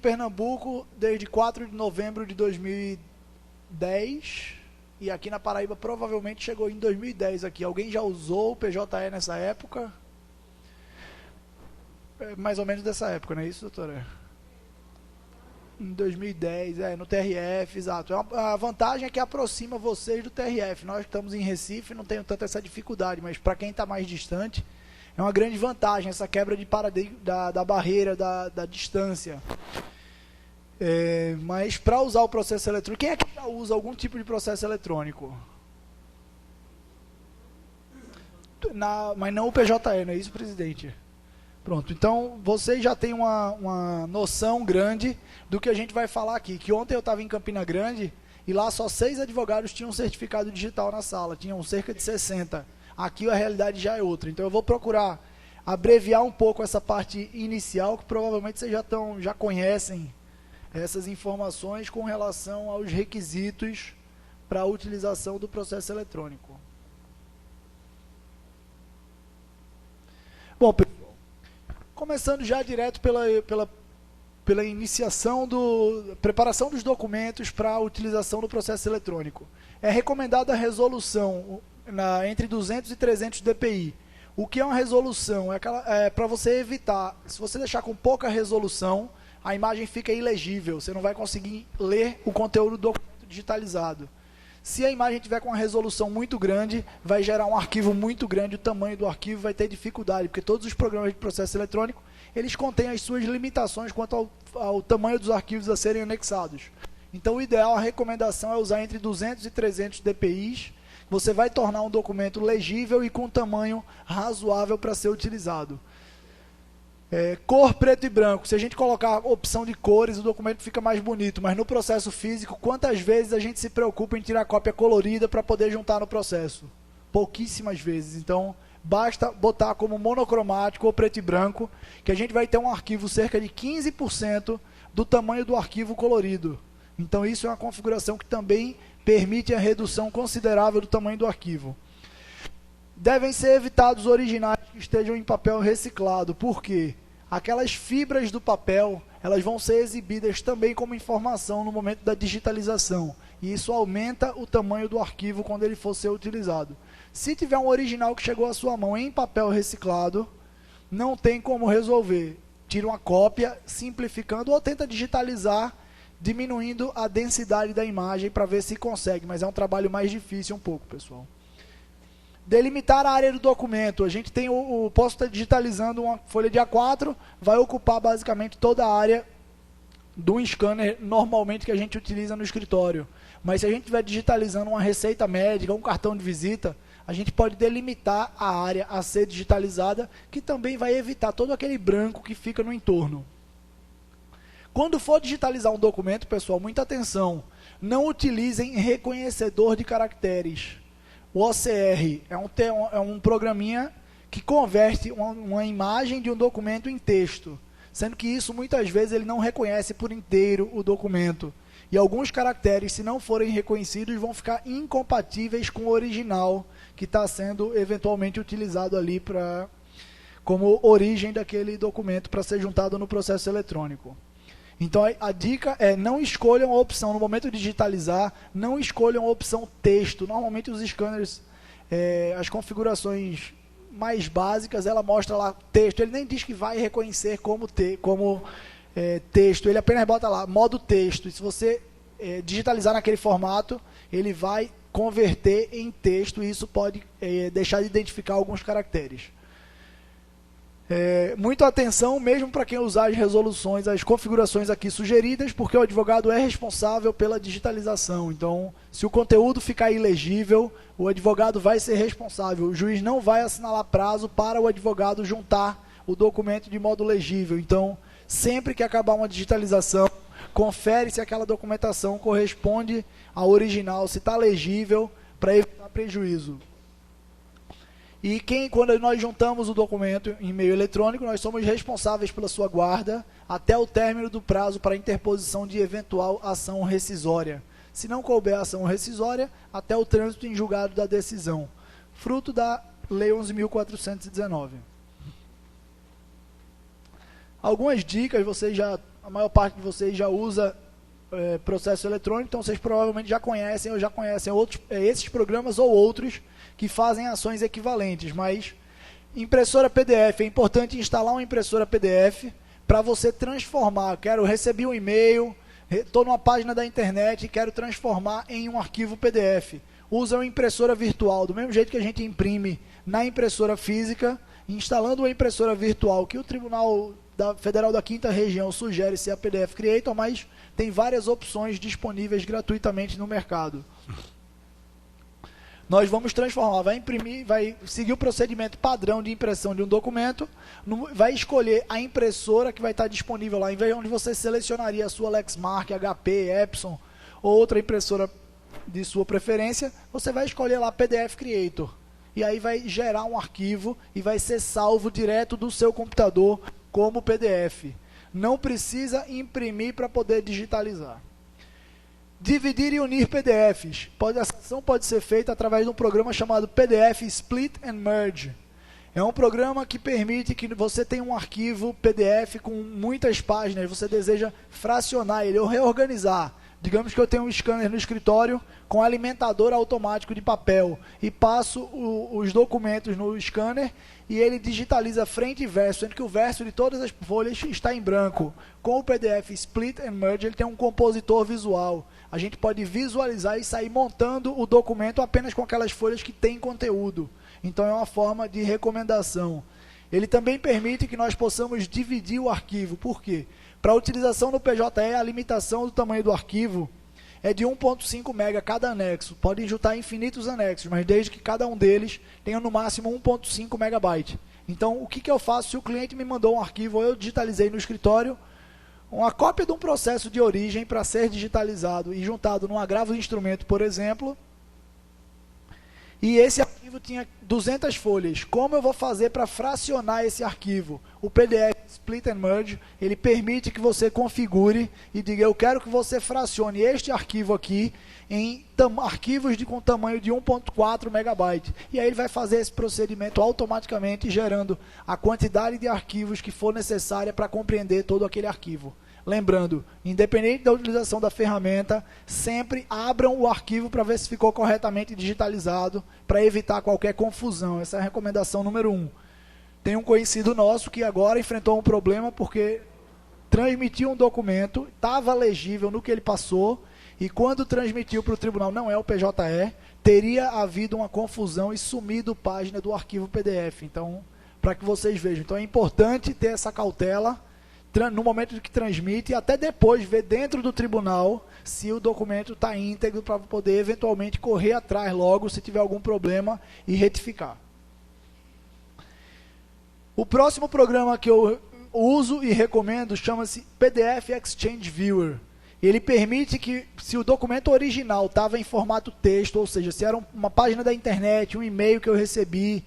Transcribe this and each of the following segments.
Pernambuco desde 4 de novembro de 2010, e aqui na Paraíba provavelmente chegou em 2010 aqui. Alguém já usou o PJE nessa época? É mais ou menos dessa época, não é isso, doutora? Em 2010, no TRF, exato. A vantagem é que aproxima vocês do TRF. Nós que estamos em Recife não temos tanta essa dificuldade, mas para quem está mais distante, é uma grande vantagem essa quebra de paradigma da barreira, da distância. Mas para usar o processo eletrônico, quem é que já usa algum tipo de processo eletrônico? Mas não o PJE, não é isso, presidente? Pronto, então vocês já têm uma noção grande do que a gente vai falar aqui. Que ontem eu estava em Campina Grande e lá só 6 advogados tinham certificado digital na sala, tinham cerca de 60. Aqui a realidade já é outra. Então eu vou procurar abreviar um pouco essa parte inicial, que provavelmente vocês já conhecem essas informações com relação aos requisitos para a utilização do processo eletrônico. Bom, começando já direto pela iniciação preparação dos documentos para a utilização do processo eletrônico. É recomendada a resolução entre 200 e 300 dpi. O que é uma resolução? Para você evitar, se você deixar com pouca resolução, a imagem fica ilegível, você não vai conseguir ler o conteúdo do documento digitalizado. Se a imagem tiver com uma resolução muito grande, vai gerar um arquivo muito grande, o tamanho do arquivo vai ter dificuldade, porque todos os programas de processo eletrônico, eles contêm as suas limitações quanto ao tamanho dos arquivos a serem anexados. Então o ideal, a recomendação é usar entre 200 e 300 dpi. Você vai tornar um documento legível e com tamanho razoável para ser utilizado. Cor preto e branco. Se a gente colocar a opção de cores, o documento fica mais bonito, mas no processo físico, quantas vezes a gente se preocupa em tirar cópia colorida para poder juntar no processo? Pouquíssimas vezes. Então, basta botar como monocromático ou preto e branco, que a gente vai ter um arquivo cerca de 15% do tamanho do arquivo colorido. Então, isso é uma configuração que também permite a redução considerável do tamanho do arquivo. Devem ser evitados originais que estejam em papel reciclado. Por quê? Aquelas fibras do papel, elas vão ser exibidas também como informação no momento da digitalização. E isso aumenta o tamanho do arquivo quando ele for ser utilizado. Se tiver um original que chegou à sua mão em papel reciclado, não tem como resolver. Tira uma cópia, simplificando, ou tenta digitalizar, diminuindo a densidade da imagem para ver se consegue. Mas é um trabalho mais difícil um pouco, pessoal. Delimitar a área do documento. A gente tem posso estar digitalizando uma folha de A4, vai ocupar basicamente toda a área do scanner normalmente que a gente utiliza no escritório. Mas se a gente estiver digitalizando uma receita médica, um cartão de visita, a gente pode delimitar a área a ser digitalizada, que também vai evitar todo aquele branco que fica no entorno. Quando for digitalizar um documento, pessoal, muita atenção. Não utilizem reconhecedor de caracteres. O OCR é um programinha que converte uma imagem de um documento em texto, sendo que isso muitas vezes ele não reconhece por inteiro o documento. E alguns caracteres, se não forem reconhecidos, vão ficar incompatíveis com o original que está sendo eventualmente utilizado ali como origem daquele documento para ser juntado no processo eletrônico. Então a dica é: não escolham a opção, no momento de digitalizar, não escolham a opção texto. Normalmente os scanners, as configurações mais básicas, ela mostra lá texto. Ele nem diz que vai reconhecer como texto, ele apenas bota lá modo texto. E se você digitalizar naquele formato, ele vai converter em texto, e isso pode deixar de identificar alguns caracteres. Muita atenção, mesmo para quem usar as resoluções, as configurações aqui sugeridas, porque o advogado é responsável pela digitalização. Então, se o conteúdo ficar ilegível, o advogado vai ser responsável. O juiz não vai assinalar prazo para o advogado juntar o documento de modo legível. Então, sempre que acabar uma digitalização, confere se aquela documentação corresponde ao original, se está legível, para evitar prejuízo. E quando nós juntamos o documento em meio eletrônico, nós somos responsáveis pela sua guarda até o término do prazo para interposição de eventual ação rescisória. Se não couber ação rescisória, até o trânsito em julgado da decisão, fruto da Lei 11.419. Algumas dicas vocês já a maior parte de vocês já usa processo eletrônico, então vocês provavelmente já conhecem ou já conhecem esses programas ou outros que fazem ações equivalentes, mas impressora PDF, é importante instalar uma impressora PDF para você transformar. Recebi um e-mail, estou numa página da internet e quero transformar em um arquivo PDF. Usa uma impressora virtual, do mesmo jeito que a gente imprime na impressora física, instalando uma impressora virtual, que o Tribunal Federal da 5ª Região sugere ser a PDF Creator, mas tem várias opções disponíveis gratuitamente no mercado. Nós vamos transformar, vai imprimir, vai seguir o procedimento padrão de impressão de um documento, vai escolher a impressora que vai estar disponível lá, em vez de onde você selecionaria a sua Lexmark, HP, Epson ou outra impressora de sua preferência, você vai escolher lá PDF Creator. E aí vai gerar um arquivo e vai ser salvo direto do seu computador como PDF. Não precisa imprimir para poder digitalizar. Dividir e unir PDFs. A ação pode ser feita através de um programa chamado PDF Split and Merge. É um programa que permite que você tenha um arquivo PDF com muitas páginas, você deseja fracionar ele ou reorganizar. Digamos que eu tenho um scanner no escritório com alimentador automático de papel e passo os documentos no scanner e ele digitaliza frente e verso, sendo que o verso de todas as folhas está em branco. Com o PDF Split and Merge, ele tem um compositor visual. A gente pode visualizar e sair montando o documento apenas com aquelas folhas que têm conteúdo. Então é uma forma de recomendação. Ele também permite que nós possamos dividir o arquivo. Por quê? Para a utilização no PJE, a limitação do tamanho do arquivo é de 1.5 MB cada anexo. Podem juntar infinitos anexos, mas desde que cada um deles tenha no máximo 1.5 MB. Então, o que eu faço se o cliente me mandou um arquivo, ou eu digitalizei no escritório, uma cópia de um processo de origem para ser digitalizado e juntado num agravo de instrumento, por exemplo, e esse arquivo tinha 200 folhas. Como eu vou fazer para fracionar esse arquivo? O PDF Split and Merge, ele permite que você configure e diga, eu quero que você fracione este arquivo aqui em arquivos com tamanho de 1.4 MB. E aí ele vai fazer esse procedimento automaticamente, gerando a quantidade de arquivos que for necessária para compreender todo aquele arquivo. Lembrando, independente da utilização da ferramenta, sempre abram o arquivo para ver se ficou corretamente digitalizado, para evitar qualquer confusão. Essa é a recomendação número 1. Tem um conhecido nosso que agora enfrentou um problema porque transmitiu um documento, estava legível no que ele passou, e quando transmitiu para o tribunal, não é o PJE, teria havido uma confusão e sumido página do arquivo PDF. Então, para que vocês vejam. Então é importante ter essa cautela no momento que transmite, e até depois ver dentro do tribunal se o documento está íntegro para poder eventualmente correr atrás logo se tiver algum problema e retificar. O próximo programa que eu uso e recomendo chama-se PDF Exchange Viewer. Ele permite que, se o documento original estava em formato texto, ou seja, se era uma página da internet, um e-mail que eu recebi,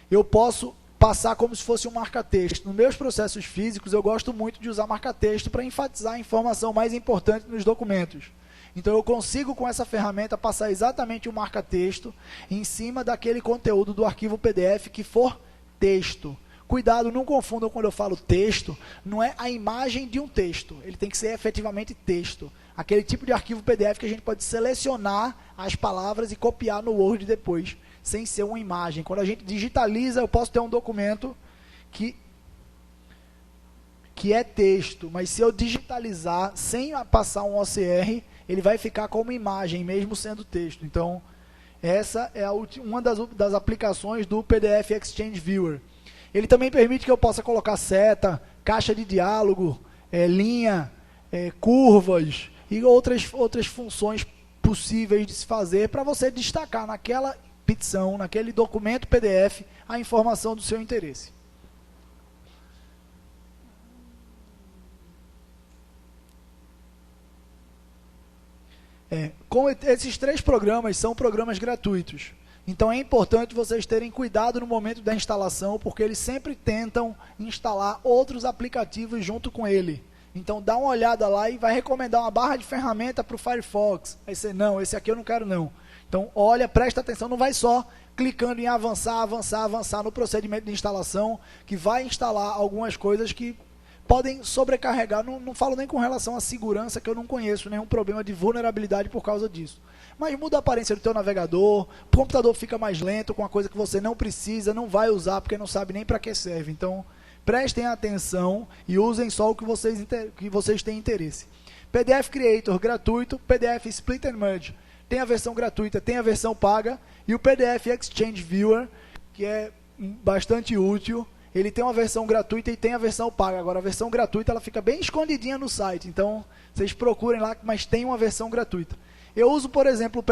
eu posso passar como se fosse um marca-texto. Nos meus processos físicos, eu gosto muito de usar marca-texto para enfatizar a informação mais importante nos documentos. Então, eu consigo, com essa ferramenta, passar exatamente o marca-texto em cima daquele conteúdo do arquivo PDF que for texto. Cuidado, não confundam quando eu falo texto, não é a imagem de um texto, ele tem que ser efetivamente texto. Aquele tipo de arquivo PDF que a gente pode selecionar as palavras e copiar no Word depois, sem ser uma imagem. Quando a gente digitaliza, eu posso ter um documento que é texto, mas se eu digitalizar sem passar um OCR, ele vai ficar como imagem, mesmo sendo texto. Então, essa é uma das aplicações do PDF Exchange Viewer. Ele também permite que eu possa colocar seta, caixa de diálogo, linha, curvas e outras funções possíveis de se fazer para você destacar naquela petição, naquele documento PDF, a informação do seu interesse. Esses 3 programas são programas gratuitos. Então é importante vocês terem cuidado no momento da instalação, porque eles sempre tentam instalar outros aplicativos junto com ele. Então dá uma olhada lá e vai recomendar uma barra de ferramenta para o Firefox. Aí você, não, esse aqui eu não quero não. Então olha, presta atenção, não vai só clicando em avançar no procedimento de instalação, que vai instalar algumas coisas que podem sobrecarregar. Não falo nem com relação à segurança, que eu não conheço nenhum problema de vulnerabilidade por causa disso. Mas muda a aparência do teu navegador, o computador fica mais lento com uma coisa que você não precisa, não vai usar porque não sabe nem para que serve. Então, prestem atenção e usem só o que vocês têm interesse. PDF Creator gratuito, PDF Split and Merge. Tem a versão gratuita, tem a versão paga. E o PDF Exchange Viewer, que é bastante útil. Ele tem uma versão gratuita e tem a versão paga. Agora, a versão gratuita ela fica bem escondidinha no site. Então, vocês procurem lá, mas tem uma versão gratuita. Eu uso, por exemplo,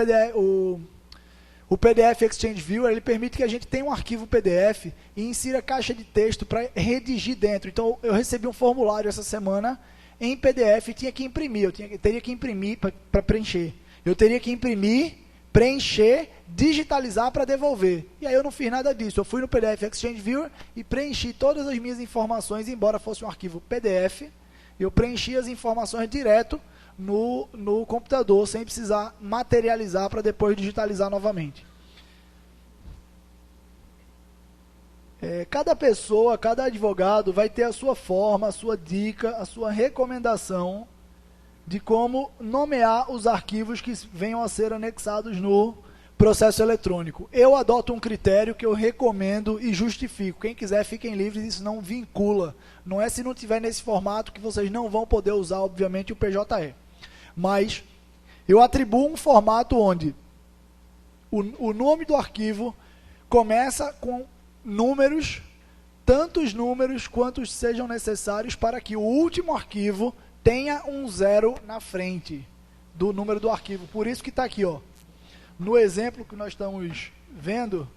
o PDF Exchange Viewer. Ele permite que a gente tenha um arquivo PDF e insira caixa de texto para redigir dentro. Então, eu recebi um formulário essa semana em PDF e tinha que imprimir. Teria que imprimir para preencher. Eu teria que imprimir, preencher, digitalizar para devolver. E aí eu não fiz nada disso. Eu fui no PDF Exchange Viewer e preenchi todas as minhas informações, embora fosse um arquivo PDF. Eu preenchi as informações direto no computador, sem precisar materializar para depois digitalizar novamente. Cada pessoa, cada advogado vai ter a sua forma, a sua dica, a sua recomendação de como nomear os arquivos que venham a ser anexados no processo eletrônico. Eu adoto um critério que eu recomendo e justifico. Quem quiser, fiquem livres, isso não vincula. Não é se não tiver nesse formato que vocês não vão poder usar, obviamente, o PJE. Mas eu atribuo um formato onde o nome do arquivo começa com números, tantos números quantos sejam necessários para que o último arquivo tenha um 0 na frente do número do arquivo. Por isso que está aqui, ó, no exemplo que nós estamos vendo,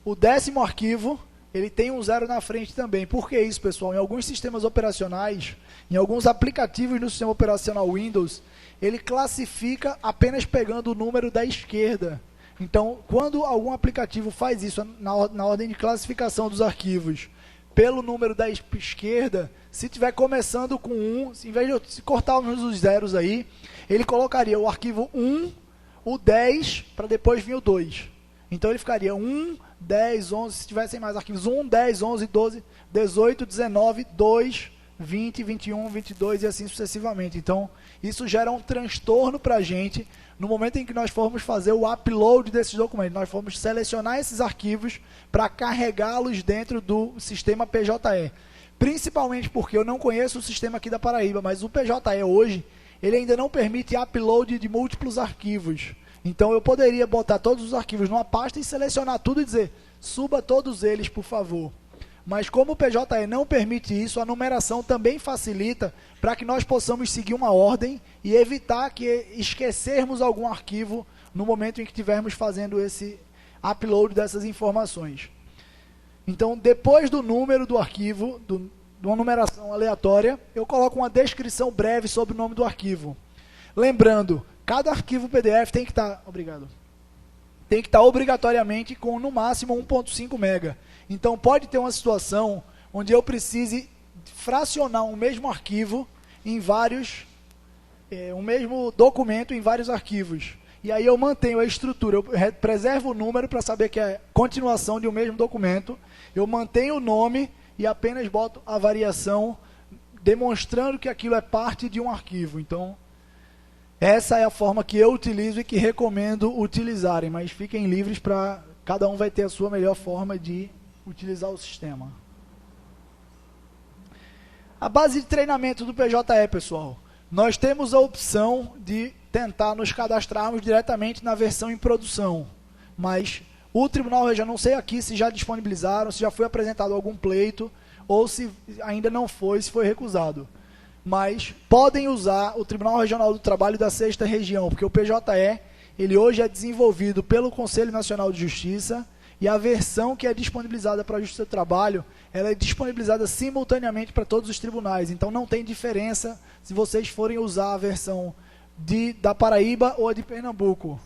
o 10º arquivo, ele tem um 0 na frente também. Por que isso, pessoal? Em alguns sistemas operacionais, em alguns aplicativos no sistema operacional Windows, ele classifica apenas pegando o número da esquerda. Então, quando algum aplicativo faz isso na ordem de classificação dos arquivos, pelo número da esquerda, se tiver começando com 1, em vez de cortarmos os zeros aí, ele colocaria o arquivo 1, o 10, para depois vir o 2. Então ele ficaria 1, 10, 11, se tivessem mais arquivos, 1, 10, 11, 12, 18, 19, 2, 20, 21, 22 e assim sucessivamente. Então, isso gera um transtorno para a gente no momento em que nós formos fazer o upload desses documentos. Nós formos selecionar esses arquivos para carregá-los dentro do sistema PJE. Principalmente porque eu não conheço o sistema aqui da Paraíba, mas o PJE hoje, ele ainda não permite upload de múltiplos arquivos. Então eu poderia botar todos os arquivos numa pasta e selecionar tudo e dizer, suba todos eles, por favor. Mas como o PJE não permite isso, a numeração também facilita para que nós possamos seguir uma ordem e evitar que esquecermos algum arquivo no momento em que estivermos fazendo esse upload dessas informações. Então, depois do número do arquivo, de uma numeração aleatória, eu coloco uma descrição breve sobre o nome do arquivo. Lembrando, cada arquivo PDF tem que estar, tem que estar obrigatoriamente com no máximo 1.5 MB. Então pode ter uma situação onde eu precise fracionar um mesmo arquivo em vários, um mesmo documento em vários arquivos. E aí eu mantenho a estrutura, eu preservo o número para saber que é continuação de um mesmo documento, eu mantenho o nome e apenas boto a variação demonstrando que aquilo é parte de um arquivo. Então, essa é a forma que eu utilizo e que recomendo utilizarem, mas fiquem livres para cada um vai ter a sua melhor forma de utilizar o sistema. A base de treinamento do PJE, pessoal. Nós temos a opção de tentar nos cadastrarmos diretamente na versão em produção, mas o Tribunal Regional, não sei aqui se já disponibilizaram, se já foi apresentado algum pleito, ou se ainda não foi, se foi recusado. Mas podem usar o Tribunal Regional do Trabalho da 6ª Região, porque o PJE, ele hoje é desenvolvido pelo Conselho Nacional de Justiça, e a versão que é disponibilizada para a Justiça do Trabalho, ela é disponibilizada simultaneamente para todos os tribunais. Então não tem diferença se vocês forem usar a versão da Paraíba ou a de Pernambuco.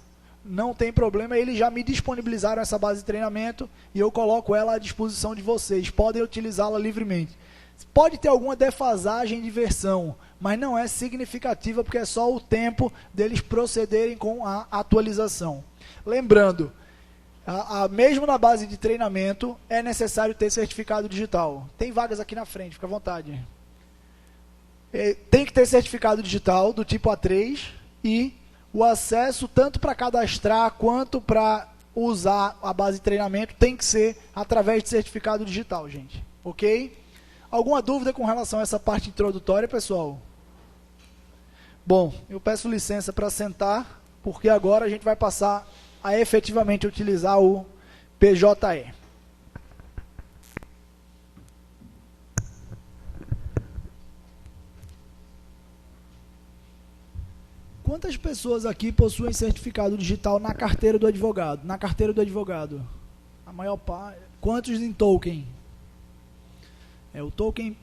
Não tem problema, eles já me disponibilizaram essa base de treinamento e eu coloco ela à disposição de vocês. Podem utilizá-la livremente. Pode ter alguma defasagem de versão, mas não é significativa porque é só o tempo deles procederem com a atualização. Lembrando, Mesmo na base de treinamento, é necessário ter certificado digital. Tem vagas aqui na frente, fica à vontade. Tem que ter certificado digital do tipo A3 e o acesso tanto para cadastrar quanto para usar a base de treinamento tem que ser através de certificado digital, gente. Ok? Alguma dúvida com relação a essa parte introdutória, pessoal? Bom, eu peço licença para sentar, porque agora a gente vai passar a efetivamente utilizar o PJE. Quantas pessoas aqui possuem certificado digital na carteira do advogado? Na carteira do advogado? A maior parte. Quantos em token? O token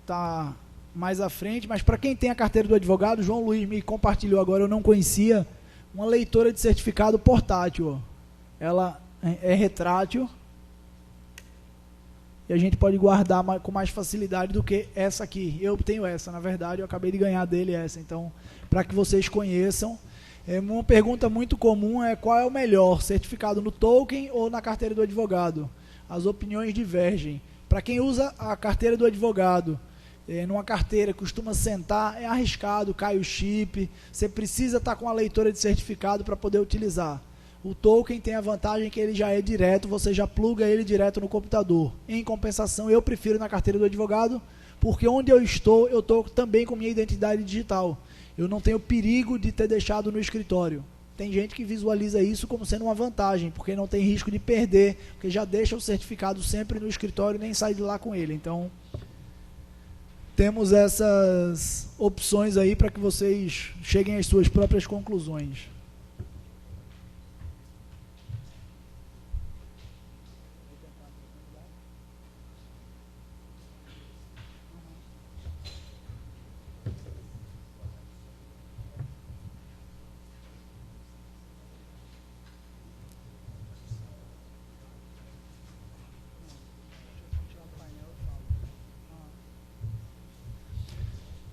está mais à frente, mas para quem tem a carteira do advogado, João Luiz me compartilhou agora, eu não conhecia, uma leitora de certificado portátil. Ela é retrátil e a gente pode guardar com mais facilidade do que essa aqui. Eu tenho essa, na verdade, eu acabei de ganhar dele essa, então, para que vocês conheçam. Uma pergunta muito comum é qual é o melhor, certificado no token ou na carteira do advogado? As opiniões divergem. Para quem usa a carteira do advogado, numa carteira costuma sentar, é arriscado, cai o chip, você precisa estar com a leitora de certificado para poder utilizar. O token tem a vantagem que ele já é direto, você já pluga ele direto no computador. Em compensação, eu prefiro na carteira do advogado, porque onde eu estou também com minha identidade digital. Eu não tenho perigo de ter deixado no escritório. Tem gente que visualiza isso como sendo uma vantagem, porque não tem risco de perder, porque já deixa o certificado sempre no escritório e nem sai de lá com ele. Então, temos essas opções aí para que vocês cheguem às suas próprias conclusões.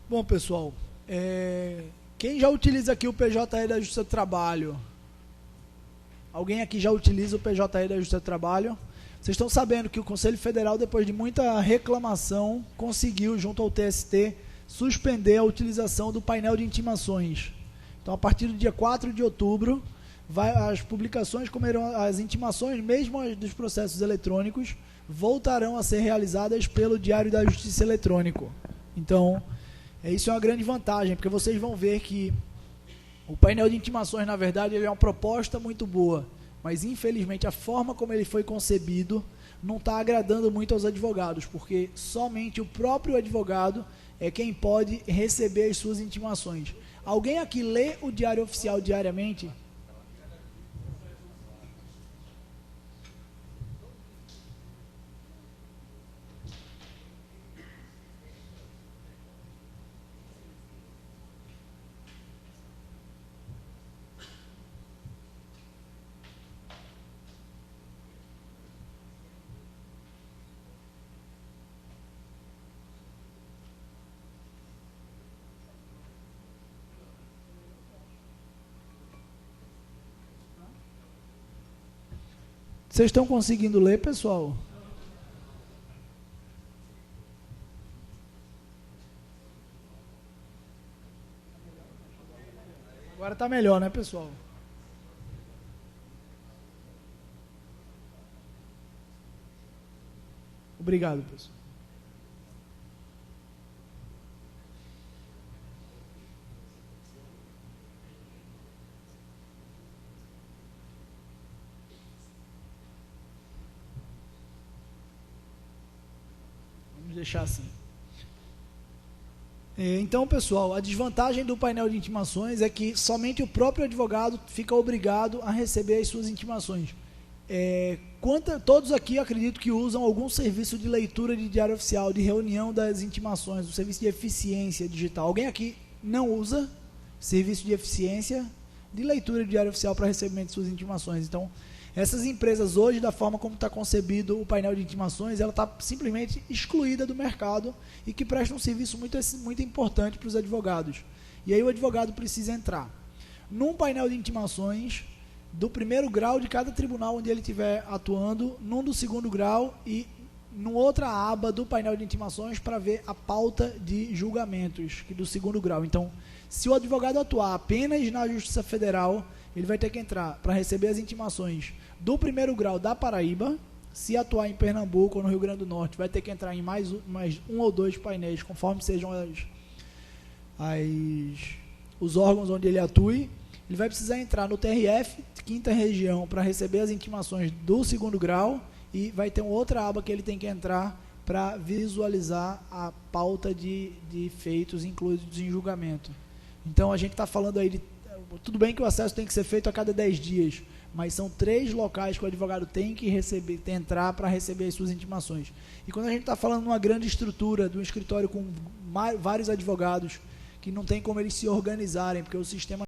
Bom, pessoal, quem já utiliza aqui o PJE da Justiça do Trabalho? Alguém aqui já utiliza o PJE da Justiça do Trabalho? Vocês estão sabendo que o Conselho Federal, depois de muita reclamação, conseguiu, junto ao TST, suspender a utilização do painel de intimações. Então, a partir do dia 4 de outubro, as publicações, como as intimações, mesmo as dos processos eletrônicos, voltarão a ser realizadas pelo Diário da Justiça Eletrônico. Então, isso é uma grande vantagem, porque vocês vão ver que o painel de intimações, na verdade, ele é uma proposta muito boa, mas infelizmente a forma como ele foi concebido não está agradando muito aos advogados, porque somente o próprio advogado é quem pode receber as suas intimações. Alguém aqui lê o Diário Oficial diariamente? Vocês estão conseguindo ler, pessoal? Agora está melhor, né, pessoal? Obrigado, pessoal. Deixar assim. Então, pessoal, a desvantagem do painel de intimações é que somente o próprio advogado fica obrigado a receber as suas intimações. Todos aqui acredito que usam algum serviço de leitura de diário oficial, de reunião das intimações, o serviço de eficiência digital. Alguém aqui não usa serviço de eficiência de leitura de diário oficial para recebimento de suas intimações? Então, essas empresas hoje, da forma como está concebido o painel de intimações, ela está simplesmente excluída do mercado e que presta um serviço muito importante para os advogados. E aí o advogado precisa entrar. Num painel de intimações, do primeiro grau de cada tribunal onde ele estiver atuando, num do segundo grau e numa outra aba do painel de intimações para ver a pauta de julgamentos do segundo grau. Então, se o advogado atuar apenas na Justiça Federal, ele vai ter que entrar para receber as intimações do primeiro grau da Paraíba. Se atuar em Pernambuco ou no Rio Grande do Norte, vai ter que entrar em mais um ou dois painéis, conforme sejam os órgãos onde ele atue. Ele vai precisar entrar no TRF, quinta região, para receber as intimações do segundo grau, e vai ter uma outra aba que ele tem que entrar para visualizar a pauta de feitos incluídos em julgamento. Então, a gente está falando aí de... Tudo bem que o acesso tem que ser feito a cada 10 dias, mas são 3 locais que o advogado tem que entrar para receber as suas intimações. E quando a gente está falando de uma grande estrutura, de um escritório com vários advogados, que não tem como eles se organizarem, porque o sistema